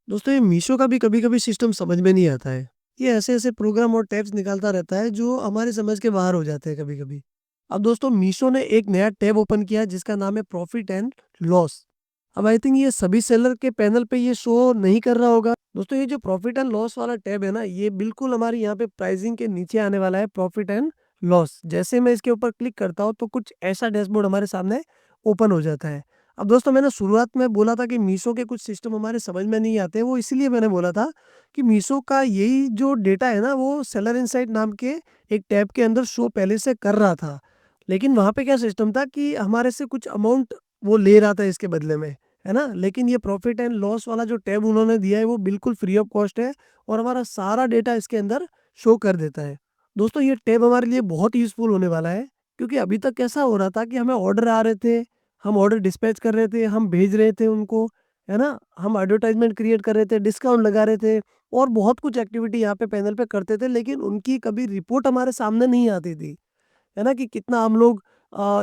दोस्तों ये मीशो का भी कभी-कभी सिस्टम समझ में नहीं आता है। ये ऐसे-ऐसे प्रोग्राम और टैब्स निकालता रहता है जो हमारे समझ के बाहर हो जाते हैं कभी-कभी। अब दोस्तों मीशो ने एक नया टैब ओपन किया है जिसका नाम है प्रॉफिट एंड लॉस। अब आई थिंक ये सभी सेलर के पैनल पे ये शो नहीं कर रहा होगा। दोस्तों ये जो प्रॉफिट एंड लॉस वाला टैब है ना, ये बिल्कुल हमारे यहाँ पे प्राइसिंग के नीचे आने वाला है, प्रॉफिट एंड लॉस। जैसे मैं इसके ऊपर क्लिक करता हूँ तो कुछ ऐसा डैशबोर्ड हमारे सामने ओपन हो जाता है। अब दोस्तों मैंने शुरुआत में बोला था कि मीशो के कुछ सिस्टम हमारे समझ में नहीं आते, वो इसीलिए मैंने बोला था कि मीशो का यही जो डेटा है ना, वो सेलर इनसाइट नाम के एक टैब के अंदर शो पहले से कर रहा था। लेकिन वहाँ पे क्या सिस्टम था कि हमारे से कुछ अमाउंट वो ले रहा था इसके बदले में, है ना? लेकिन ये प्रॉफिट एंड लॉस वाला जो टैब उन्होंने दिया है वो बिल्कुल फ्री ऑफ कॉस्ट है और हमारा सारा डेटा इसके अंदर शो कर देता है। दोस्तों ये टैब हमारे लिए बहुत यूज़फुल होने वाला है, क्योंकि अभी तक कैसा हो रहा था कि हमें ऑर्डर आ रहे थे, हम ऑर्डर डिस्पैच कर रहे थे, हम भेज रहे थे उनको, है ना? हम एडवर्टाइज़मेंट क्रिएट कर रहे थे, डिस्काउंट लगा रहे थे और बहुत कुछ एक्टिविटी यहाँ पे पैनल पे करते थे, लेकिन उनकी कभी रिपोर्ट हमारे सामने नहीं आती थी। है ना? कि कितना हम लोग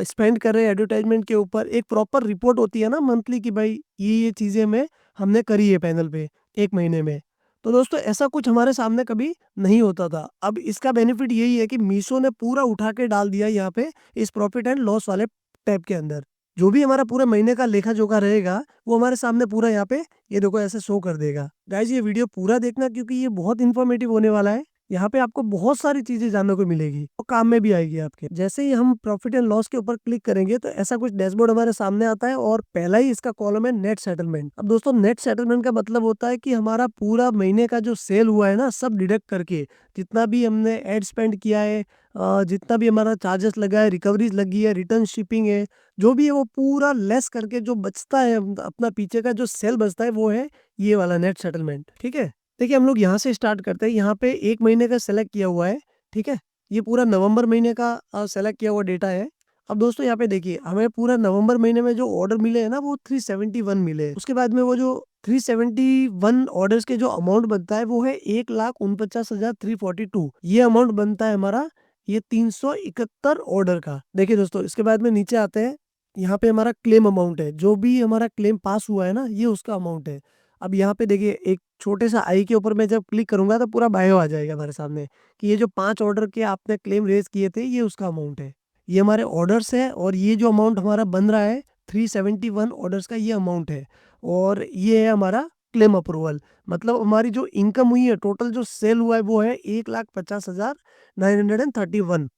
स्पेंड कर रहे हैं एडवर्टाइज़मेंट के ऊपर। एक प्रॉपर रिपोर्ट होती है ना मंथली कि भाई ये चीज़ें हमने करी है पैनल पे 1 महीने में। तो दोस्तों ऐसा कुछ हमारे सामने कभी नहीं होता था। अब इसका बेनिफिट यही है कि मीशो ने पूरा उठा के डाल दिया यहाँ पे इस प्रॉफिट एंड लॉस वाले टैब के अंदर। जो भी हमारा पूरे महीने का लेखा-जोखा रहेगा, वो हमारे सामने पूरा यहाँ पे ये देखो ऐसे शो कर देगा। गाइज़ ये वीडियो पूरा देखना, क्योंकि ये बहुत इन्फॉर्मेटिव होने वाला है। यहाँ पे आपको बहुत सारी चीज़ें जानने को मिलेगी और काम में भी आएगी आपके। जैसे ही हम प्रॉफिट एंड लॉस के ऊपर क्लिक करेंगे तो ऐसा कुछ डैशबोर्ड हमारे सामने आता है और पहला ही इसका कॉलम है नेट सेटलमेंट। अब दोस्तों नेट सेटलमेंट का मतलब होता है कि हमारा पूरा महीने का जो सेल हुआ है ना, सब डिडक्ट करके, जितना भी हमने एड स्पेंड किया है, जितना भी हमारा चार्जेस लगा है, रिकवरीज लगी है, रिटर्न शिपिंग है, जो भी है वो पूरा लेस करके जो बचता है, अपना पीछे का जो सेल बचता है, वो है ये वाला नेट सेटलमेंट। ठीक है? देखिए हम लोग यहाँ से स्टार्ट करते हैं। यहाँ पे 1 महीने का सेलेक्ट किया हुआ है, ठीक है? ये पूरा नवंबर महीने का सेलेक्ट किया हुआ डेटा है। अब दोस्तों यहाँ पे देखिए, हमें पूरा नवंबर महीने में जो ऑर्डर मिले हैं ना, वो 371 मिले हैं। उसके बाद में वो जो 371 ऑर्डर्स के जो अमाउंट बनता है वो है 1,49,342। ये अमाउंट बनता है हमारा ये 371 ऑर्डर का। देखिए दोस्तों इसके बाद में नीचे आते हैं, यहाँ पे हमारा क्लेम अमाउंट है। जो भी हमारा क्लेम पास हुआ है ना, ये उसका अमाउंट है। अब यहाँ पे देखिए एक छोटे सा आई के ऊपर मैं जब क्लिक करूँगा तो पूरा बायो आ जाएगा हमारे सामने कि ये जो 5 ऑर्डर के आपने क्लेम रेज़ किए थे, ये उसका अमाउंट है। ये हमारे ऑर्डर्स है और ये जो अमाउंट हमारा बन रहा है 371 ऑर्डर्स का, ये अमाउंट है और ये है हमारा क्लेम अप्रूवल। मतलब हमारी जो इनकम हुई है, टोटल जो सेल हुआ है वो है 1,50,931।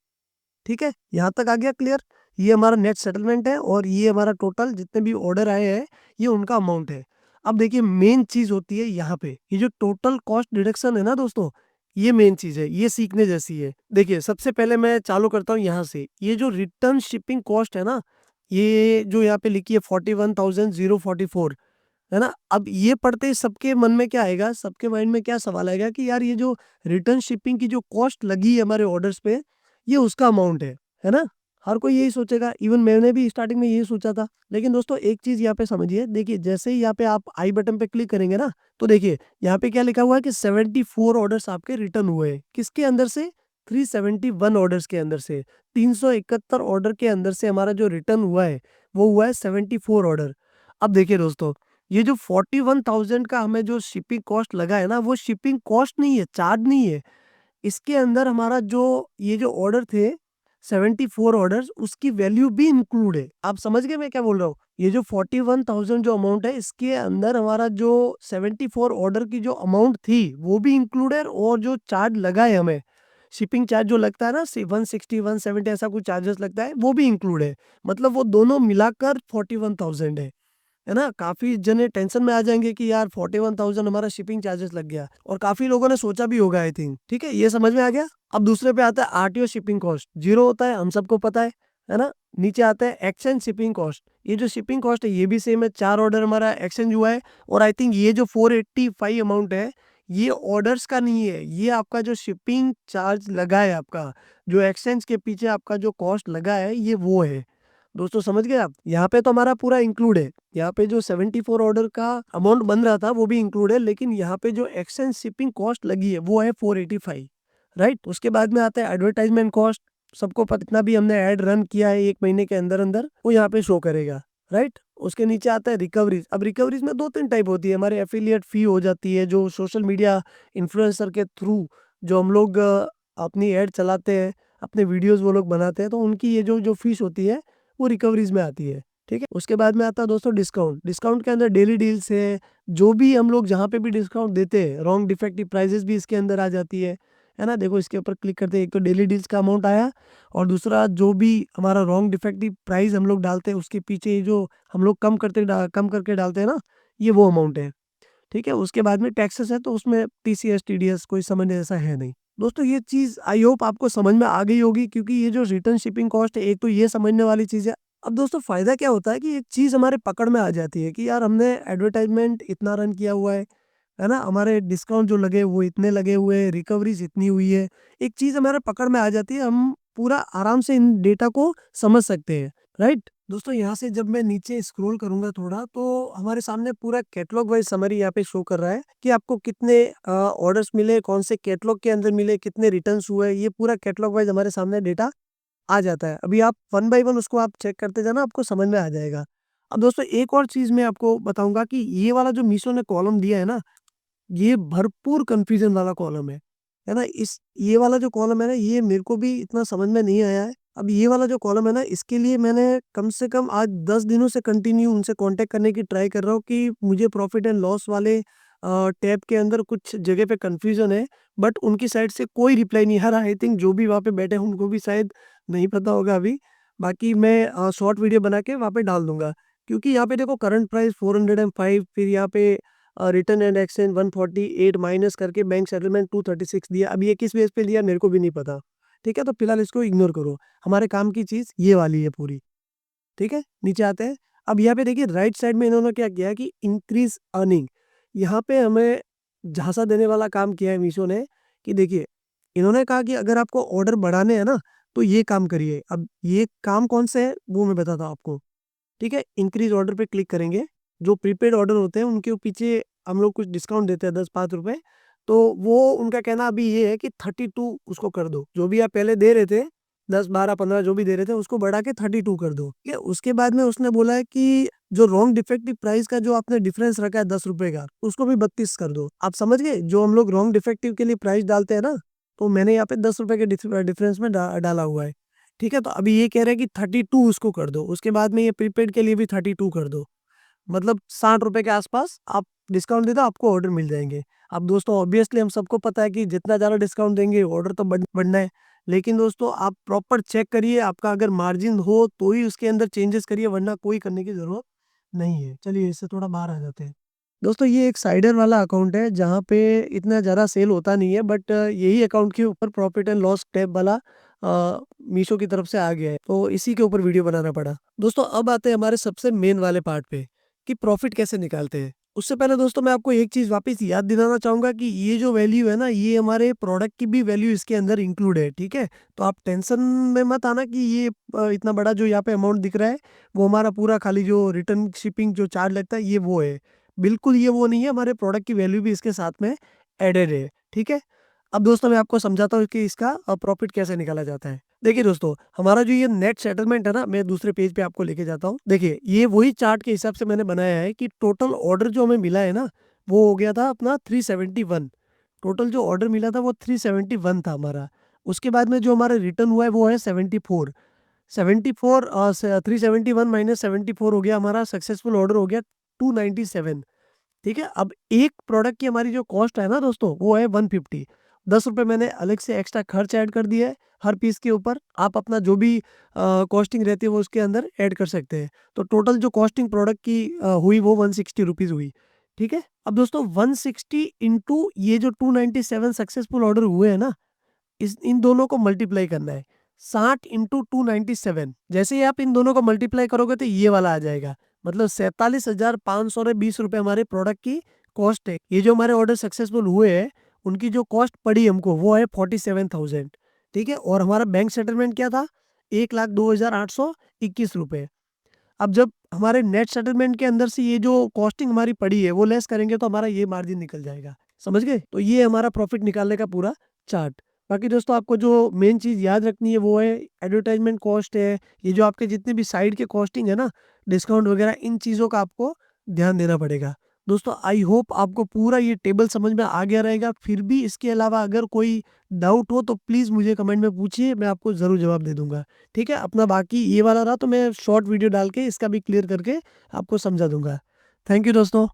ठीक है? यहाँ तक आ गया क्लियर? ये हमारा नेट सेटलमेंट है और ये हमारा टोटल जितने भी ऑर्डर आए हैं, ये उनका अमाउंट है। अब देखिए मेन चीज़ होती है यहाँ पे, ये जो टोटल कॉस्ट डिडक्शन है ना दोस्तों, ये मेन चीज़ है, ये सीखने जैसी है। देखिए सबसे पहले मैं चालू करता हूँ यहाँ से, ये जो रिटर्न शिपिंग कॉस्ट है ना, ये जो यहाँ पे लिखी है 41,044, है ना? अब ये पढ़ते ही सबके मन में क्या आएगा, सबके माइंड में क्या सवाल आएगा कि यार ये जो रिटर्न शिपिंग की जो कॉस्ट लगी है हमारे ऑर्डर्स पे, ये उसका अमाउंट है ना? हर कोई यही सोचेगा, इवन मैंने भी स्टार्टिंग में यही सोचा था। लेकिन दोस्तों एक चीज़ यहाँ पे समझिए, देखिए जैसे ही यहाँ पे आप आई बटन पे क्लिक करेंगे ना, तो देखिए यहाँ पे क्या लिखा हुआ है कि 74 ऑर्डर्स आपके रिटर्न हुए हैं। किसके अंदर से? 371 ऑर्डर्स के अंदर से। 371 ऑर्डर के अंदर से हमारा जो रिटर्न हुआ है, वो हुआ है 74 ऑर्डर। अब देखिए दोस्तों, ये जो 41,000 का हमें जो शिपिंग कॉस्ट लगा है ना, वो शिपिंग कॉस्ट नहीं है, चार्ज नहीं है। इसके अंदर हमारा जो ये जो ऑर्डर थे 74 ऑर्डर्स, उसकी वैल्यू भी इंक्लूड है। आप समझ गए मैं क्या बोल रहा हूँ? ये जो 41,000 जो अमाउंट है, इसके अंदर हमारा जो 74 ऑर्डर की जो अमाउंट थी वो भी इंक्लूड है और जो चार्ज लगा है हमें, शिपिंग चार्ज जो लगता है ना 160 170 ऐसा कुछ चार्जेस लगता है, वो भी इंक्लूड है। मतलब वो दोनों मिलाकर 41,000 है ना? काफ़ी जने टेंशन में आ जाएँगे कि यार 41,000 हमारा शिपिंग चार्जेस लग गया और काफ़ी लोगों ने सोचा भी होगा आई थिंक, ठीक है? ये समझ में आ गया? अब दूसरे पे आता है आरटीओ शिपिंग कॉस्ट, 0 होता है, हम सबको पता है ना? नीचे आता है एक्सचेंज शिपिंग कॉस्ट, ये जो शिपिंग कॉस्ट है ये भी सेम है, 4 ऑर्डर हमारा एक्सचेंज हुआ है और आई थिंक ये जो 485 अमाउंट है, ये ऑर्डर्स का नहीं है, ये आपका जो शिपिंग चार्ज लगा है आपका, जो एक्सचेंज के पीछे आपका जो कॉस्ट लगा है, ये वो है। दोस्तों समझ गए आप? यहाँ पे तो हमारा पूरा इंक्लूड है। यहाँ पे जो 74 ऑर्डर का अमाउंट बन रहा था वो भी इंक्लूड है, लेकिन यहाँ पे जो एक्सचेंज शिपिंग कॉस्ट लगी है वो है 485, राइट? उसके बाद में आता है एडवर्टाइजमेंट कॉस्ट। सबको पता, जितना भी हमने ऐड रन किया है 1 महीने के अंदर-अंदर, वो यहाँ पे शो करेगा। राइट? उसके नीचे आता है रिकवरीज। अब रिकवरीज में 2-3 टाइप होती है। हमारे एफिलिएट फी हो जाती है, जो सोशल मीडिया इन्फ्लुएंसर के थ्रू जो हम लोग अपनी ऐड चलाते हैं, अपने वीडियोस वो लोग बनाते हैं, तो उनकी ये जो जो फीस होती है वो रिकवरीज में आती है। ठीक है? उसके बाद में आता है दोस्तों डिस्काउंट। डिस्काउंट के अंदर डेली डील्स है, जो भी हम लोग जहाँ पे भी डिस्काउंट देते हैं, रॉन्ग डिफेक्टिव प्राइसेस भी इसके अंदर आ जाती है ना? देखो इसके ऊपर क्लिक करते हैं, एक तो डेली डील्स का अमाउंट आया, और दूसरा जो भी हमारा रॉन्ग डिफेक्टिव प्राइस हम लोग डालते हैं उसके पीछे ये जो हम लोग कम करके डालते हैं ना, ये वो अमाउंट है। ठीक है? उसके बाद में टैक्सेस है, तो उसमें टीसीएस, टीडीएस कोई समझने जैसा है नहीं। दोस्तों ये चीज़ आई होप आपको समझ में आ गई होगी, क्योंकि ये जो रिटर्न शिपिंग कॉस्ट है, एक तो ये समझने वाली चीज़ है। अब दोस्तों फ़ायदा क्या होता है कि एक चीज़ हमारे पकड़ में आ जाती है कि यार हमने एडवर्टाइज़मेंट इतना रन किया हुआ है ना? हमारे डिस्काउंट जो लगे वो इतने लगे हुए हैं, रिकवरीज़ इतनी हुई है। एक चीज़ हमारे पकड़ में आ जाती है, हम पूरा आराम से इन डेटा को समझ सकते हैं, राइट? दोस्तों यहाँ से जब मैं नीचे स्क्रॉल करूँगा थोड़ा, तो हमारे सामने पूरा कैटलॉग वाइज़ समरी यहाँ पे शो कर रहा है कि आपको कितने ऑर्डर्स मिले, कौन से कैटलॉग के अंदर मिले, कितने रिटर्न्स हुए, ये पूरा कैटलॉग वाइज़ हमारे सामने डेटा आ जाता है। अभी आप वन बाय वन उसको आप चेक करते जाना, आपको समझ में आ जाएगा। अब दोस्तों एक और चीज़ मैं आपको बताऊँगा कि ये वाला जो मीशो ने कॉलम दिया है ना, ये भरपूर कन्फ्यूज़न वाला कॉलम है ना? ये वाला जो कॉलम है ना, ये मेरे को भी इतना समझ में नहीं आया है। अब ये वाला जो कॉलम है ना, इसके लिए मैंने कम से कम आज 10 दिनों से कंटिन्यू उनसे कॉन्टैक्ट करने की ट्राई कर रहा हूँ कि मुझे प्रॉफ़िट एंड लॉस वाले टैब के अंदर कुछ जगह पे कन्फ्यूज़न है, बट उनकी साइड से कोई रिप्लाई नहीं आ रहा। आई थिंक जो भी वहाँ पे बैठे हैं उनको भी शायद नहीं पता होगा अभी। बाकी मैं शॉर्ट वीडियो बना के वहाँ पे डाल दूँगा। क्योंकि यहाँ पे देखो करंट प्राइस 405, फिर यहाँ पे रिटर्न एंड एक्सचेंज 148 माइनस करके बैंक सेटलमेंट 236 दिया। अब ये किस बेस पे लिया मेरे को भी नहीं पता। ठीक है? तो फिलहाल इसको इग्नोर करो। हमारे काम की चीज़ ये वाली है पूरी। ठीक है? नीचे आते हैं। अब यहाँ पे देखिए राइट साइड में इन्होंने क्या किया है कि इंक्रीज़ अर्निंग, यहाँ पे हमें झांसा देने वाला काम किया है मीशो ने कि देखिए, इन्होंने कहा कि अगर आपको ऑर्डर बढ़ाने हैं ना, तो ये काम करिए। अब ये काम कौन से हैं वो मैं बताता हूँ आपको। ठीक है? इंक्रीज़ ऑर्डर पे क्लिक करेंगे। जो प्रीपेड ऑर्डर होते हैं उनके पीछे हम लोग कुछ डिस्काउंट देते हैं 10-5 रुपए। तो वो उनका कहना अभी ये है कि 32 उसको कर दो। जो भी आप पहले दे रहे थे 10, 12, 15 जो भी दे रहे थे उसको बढ़ा के 32 कर दो। ठीक है? उसके बाद में उसने बोला है कि जो रॉन्ग डिफेक्टिव प्राइस का जो आपने डिफरेंस रखा है 10 रुपए का, उसको भी 32 कर दो। आप समझ गए? जो हम लोग रॉन्ग डिफेक्टिव के लिए प्राइस डालते हैं ना, तो मैंने यहाँ पे 10 रुपए के डिफरेंस में डाला हुआ है। ठीक है? तो अभी ये कह रहे हैं कि 32 उसको कर दो, उसके बाद में ये प्रीपेड के लिए भी 32 कर दो। मतलब 60 रुपए के आस-पास आप डिस्काउंट दे दो, आपको ऑर्डर मिल जाएँगे। अब दोस्तों ऑब्वियसली हम सबको पता है कि जितना ज़्यादा डिस्काउंट देंगे ऑर्डर तो बढ़ना है। लेकिन दोस्तों आप प्रॉपर चेक करिए, आपका अगर मार्जिन हो तो ही उसके अंदर चेंजेस करिए, वरना कोई करने की ज़रूरत नहीं है। चलिए इससे थोड़ा बाहर आ जाते हैं। दोस्तों ये एक साइडर वाला अकाउंट है जहाँ पे इतना ज़्यादा सेल होता नहीं है, बट यही अकाउंट के ऊपर प्रॉफिट एंड लॉस टैब वाला मीशो की तरफ से आ गया है, तो इसी के ऊपर वीडियो बनाना पड़ा। दोस्तों अब आते हैं हमारे सबसे मेन वाले पार्ट पे कि प्रॉफिट कैसे निकालते हैं। उससे पहले दोस्तों मैं आपको एक चीज़ वापस याद दिलाना चाहूँगा कि ये जो वैल्यू है ना, ये हमारे प्रोडक्ट की भी वैल्यू इसके अंदर इंक्लूड है, ठीक है? तो आप टेंशन में मत आना कि ये इतना बड़ा जो यहाँ पे अमाउंट दिख रहा है, वो हमारा पूरा खाली जो रिटर्न शिपिंग जो चार्ज लगता है ये वो है। बिल्कुल ये वो नहीं है, हमारे प्रोडक्ट की वैल्यू भी इसके साथ में एडेड है, ठीक है? अब दोस्तों मैं आपको समझाता हूँ कि इसका प्रॉफिट कैसे निकाला जाता है। देखिए दोस्तों, हमारा जो ये नेट सेटलमेंट है ना, मैं दूसरे पेज पे आपको लेके जाता हूँ। देखिए, ये वही चार्ट के हिसाब से मैंने बनाया है कि टोटल ऑर्डर जो हमें मिला है ना, वो हो गया था अपना 371। टोटल जो ऑर्डर मिला था वो 371 था हमारा। उसके बाद में जो हमारा रिटर्न हुआ है वो है 74। 74 371 माइनस 74 हो गया हमारा, सक्सेसफुल ऑर्डर हो गया 297। ठीक है? अब एक प्रोडक्ट की हमारी जो कॉस्ट है ना दोस्तों, वो है 150। ₹10 मैंने अलग से एक्स्ट्रा खर्च ऐड कर दिया है हर पीस के ऊपर। आप अपना जो भी कॉस्टिंग रहती है वो उसके अंदर ऐड कर सकते हैं। तो टोटल जो कॉस्टिंग प्रोडक्ट की हुई वो 160 रुपीज़ हुई। ठीक है? अब दोस्तों 160 इंटू ये जो 297 सक्सेसफुल ऑर्डर हुए हैं ना, इस इन दोनों को मल्टीप्लाई करना है। 60 इंटू 297, जैसे ही आप इन दोनों को मल्टीप्लाई करोगे तो ये वाला आ जाएगा। मतलब 47,520 रुपए हमारे प्रोडक्ट की कॉस्ट है। ये जो हमारे ऑर्डर सक्सेसफुल हुए हैं, उनकी जो कॉस्ट पड़ी हमको वो है 47,000। ठीक है? और हमारा बैंक सेटलमेंट क्या था? 1,02,821 रुपए। अब जब हमारे नेट सेटलमेंट के अंदर से ये जो कॉस्टिंग हमारी पड़ी है वो लेस करेंगे तो हमारा ये मार्जिन निकल जाएगा। समझ गए? तो ये हमारा प्रॉफिट निकालने का पूरा चार्ट। बाकी दोस्तों आपको जो मेन चीज़ याद रखनी है वो है एडवर्टाइज़मेंट कॉस्ट है, ये जो आपके जितने भी साइड के कॉस्टिंग है ना, डिस्काउंट वगैरह इन चीज़ों का आपको ध्यान देना पड़ेगा। दोस्तों आई होप आपको पूरा ये टेबल समझ में आ गया रहेगा, फिर भी इसके अलावा अगर कोई डाउट हो तो प्लीज़ मुझे कमेंट में पूछिए, मैं आपको ज़रूर जवाब दे दूँगा। ठीक है? अपना बाकी ये वाला रहा तो मैं शॉर्ट वीडियो डाल के इसका भी क्लियर करके आपको समझा दूँगा। थैंक यू दोस्तों।